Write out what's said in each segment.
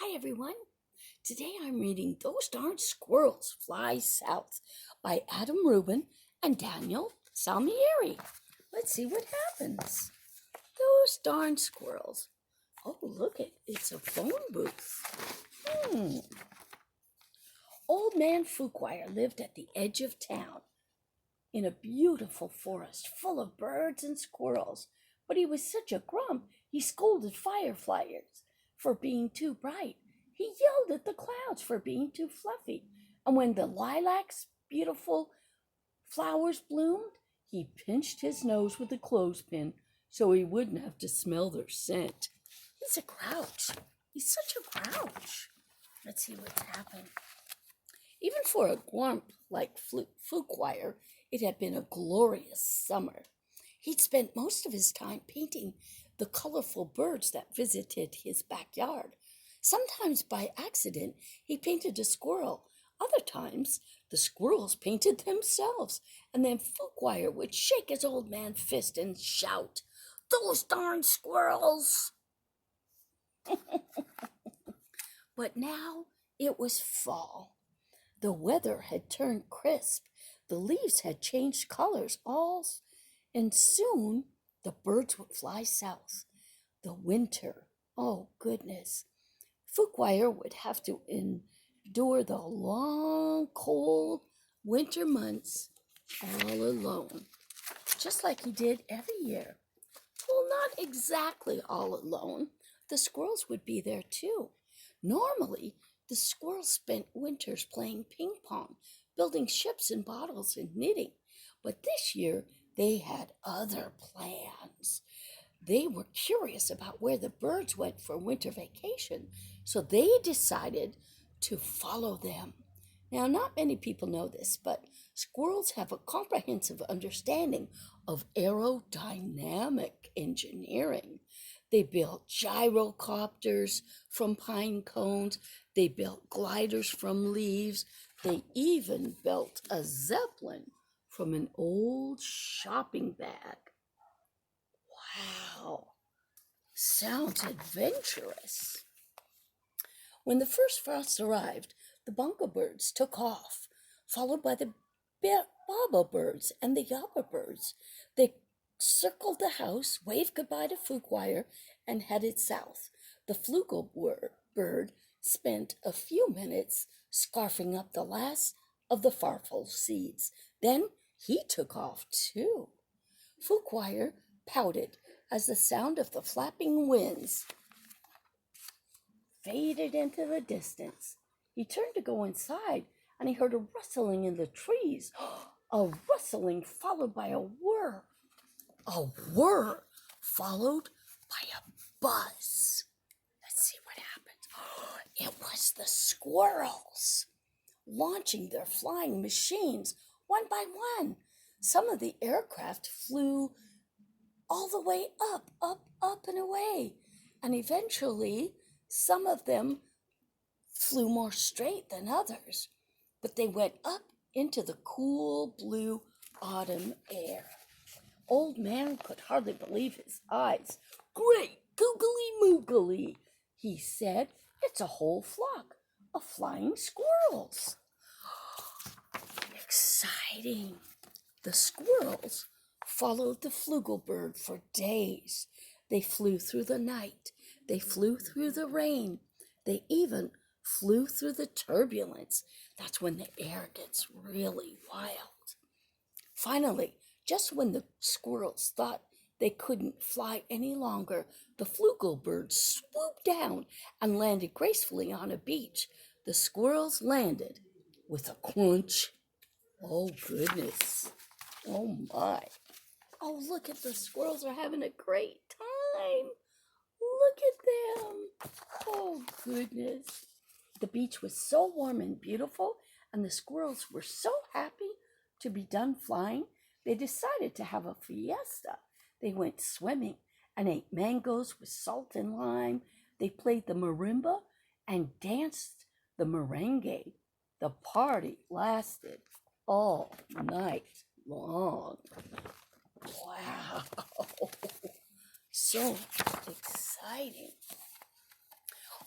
Hi everyone. Today I'm reading Those Darn Squirrels Fly South by Adam Rubin and Daniel Salmieri. Let's see what happens. Those darn squirrels. Oh, it's a phone booth. Old Man Fuquire lived at the edge of town in a beautiful forest full of birds and squirrels. But he was such a grump, he scolded fireflies for being too bright. He yelled at the clouds for being too fluffy. And when the lilacs' beautiful flowers bloomed, he pinched his nose with a clothespin so he wouldn't have to smell their scent. He's a grouch. He's such a grouch. Let's see what's happened. Even for a glump like Fuquire, it had been a glorious summer. He'd spent most of his time painting the colorful birds that visited his backyard. Sometimes by accident, he painted a squirrel. Other times, the squirrels painted themselves, and then Fuquire would shake his old man fist and shout, "Those darn squirrels!" But now it was fall. The weather had turned crisp. The leaves had changed colors, and soon the birds would fly south. The winter, oh goodness. Fuquire would have to endure the long, cold winter months all alone, just like he did every year. Well, not exactly all alone. The squirrels would be there too. Normally, the squirrels spent winters playing ping pong, building ships and bottles and knitting. But this year, they had other plans. They were curious about where the birds went for winter vacation, so they decided to follow them. Now, not many people know this, but squirrels have a comprehensive understanding of aerodynamic engineering. They built gyrocopters from pine cones. They built gliders from leaves. They even built a zeppelin from an old shopping bag. Wow, sounds adventurous. When the first frost arrived, the bongo birds took off, followed by the baba birds and the yabba birds. They circled the house, waved goodbye to Fuquire, and headed south. The flugel bird spent a few minutes scarfing up the last of the farfel seeds. Then he took off too. Fuquire pouted as the sound of the flapping wings faded into the distance. He turned to go inside, and he heard a rustling in the trees, a rustling followed by a whir followed by a buzz. Let's see what happened. It was the squirrels launching their flying machines one by one. Some of the aircraft flew all the way up and away, and eventually some of them flew more straight than others, but they went up into the cool blue autumn air. Old Man could hardly believe his eyes. "Great googly moogly," he said. "It's a whole flock of flying squirrels." Exciting. The squirrels followed the flugelbird for days. They flew through the night. They flew through the rain. They even flew through the turbulence. That's when the air gets really wild. Finally, just when the squirrels thought they couldn't fly any longer, the flugelbird swooped down and landed gracefully on a beach. The squirrels landed with a crunch. Oh, goodness. Oh, my. Oh, look at the squirrels are having a great time. Look at them. Oh, goodness. The beach was so warm and beautiful, and the squirrels were so happy to be done flying, they decided to have a fiesta. They went swimming and ate mangoes with salt and lime. They played the marimba and danced the merengue. The party lasted all night long. Wow, so exciting.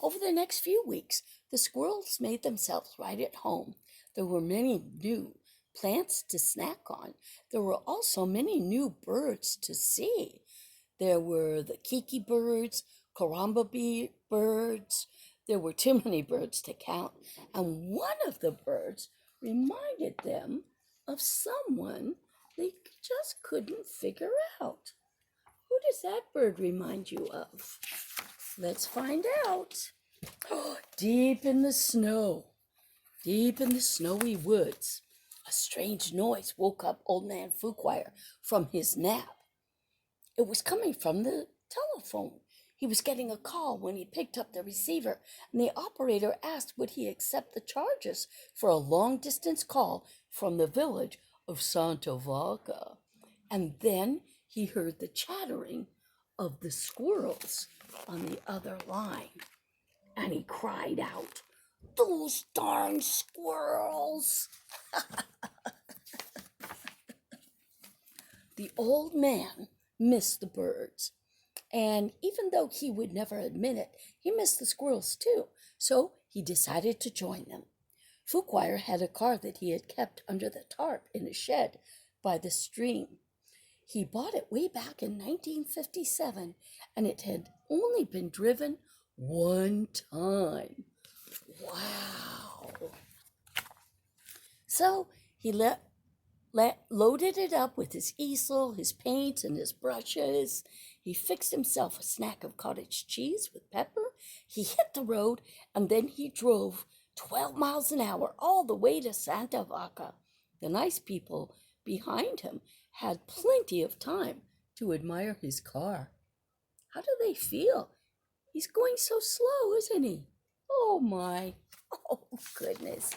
Over the next few weeks, the squirrels made themselves right at home. There were many new plants to snack on. There were also many new birds to see. There were the kiki birds, caramba birds. There were too many birds to count. And one of the birds reminded them of someone they just couldn't figure out. Who does that bird remind you of? Let's find out. Deep in the snow, deep in the snowy woods, a strange noise woke up Old Man Fuquire from his nap. It was coming from the telephone. He was getting a call when he picked up the receiver, and the operator asked would he accept the charges for a long-distance call from the village of Santa Vaca. And then he heard the chattering of the squirrels on the other line, and he cried out, "Those darn squirrels!" The old man missed the birds, and even though he would never admit it, he missed the squirrels too, so he decided to join them. Fuquire had a car that he had kept under the tarp in a shed by the stream. He bought it way back in 1957, and it had only been driven one time. Wow. So he loaded it up with his easel, his paints, and his brushes. He fixed himself a snack of cottage cheese with pepper. He hit the road, and then he drove 12 miles an hour all the way to Santa Vaca. The nice people behind him had plenty of time to admire his car. How do they feel? He's going so slow, isn't he? Oh my. Oh goodness.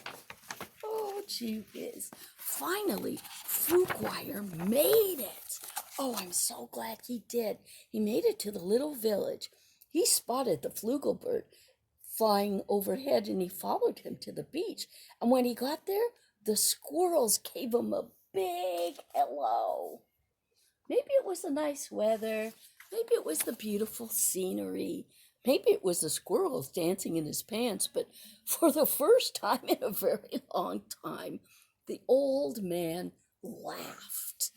Oh gee whiz. Finally, Fuquire made it. Oh, I'm so glad he did. He made it to the little village. He spotted the flugelbird flying overhead, and he followed him to the beach. And when he got there, the squirrels gave him a big hello. Maybe it was the nice weather. Maybe it was the beautiful scenery. Maybe it was the squirrels dancing in his pants. But for the first time in a very long time, the old man laughed.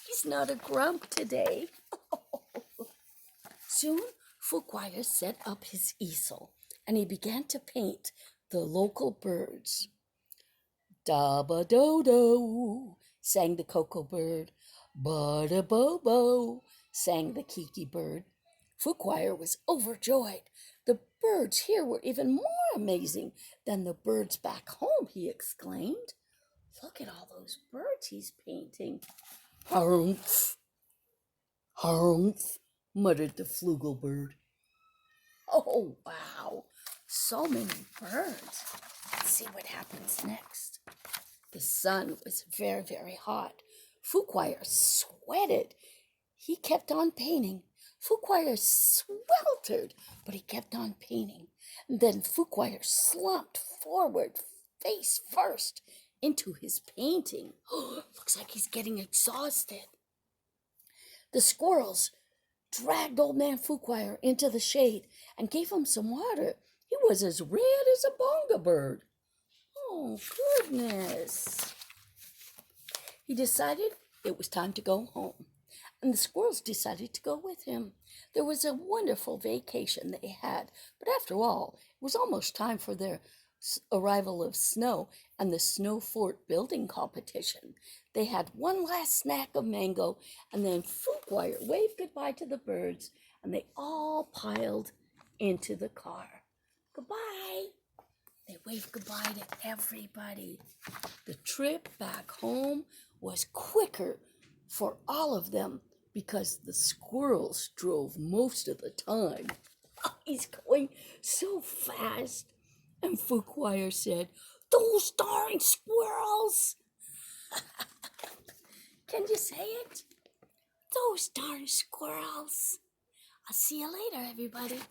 He's not a grump today. Soon, Fuquire set up his easel, and he began to paint the local birds. "Da-ba-do-do," sang the cocoa bird. "Ba-da-bo-bo," sang the kiki bird. Fuquire was overjoyed. The birds here were even more amazing than the birds back home, he exclaimed. Look at all those birds he's painting. "Harumph, harumph," muttered the flugelbird. Oh, wow. So many birds. Let's see what happens next. The sun was very, very hot. Fuquire sweated. He kept on painting. Fuquire sweltered, but he kept on painting. And then Fuquire slumped forward, face first, into his painting. Looks like he's getting exhausted. The squirrels dragged old man Fuquire into the shade and gave him some water. He was as red as a bonga bird. Oh, goodness. He decided it was time to go home, and the squirrels decided to go with him. There was a wonderful vacation they had, but after all, it was almost time for their arrival of snow and the snow fort building competition. They had one last snack of mango, and then Fuquire waved goodbye to the birds, and they all piled into the car. Goodbye. They waved goodbye to everybody. The trip back home was quicker for all of them because the squirrels drove most of the time. Oh, he's going so fast. And Fuquire said, "Those darn squirrels!" Can you say it? Those darn squirrels. I'll see you later, everybody.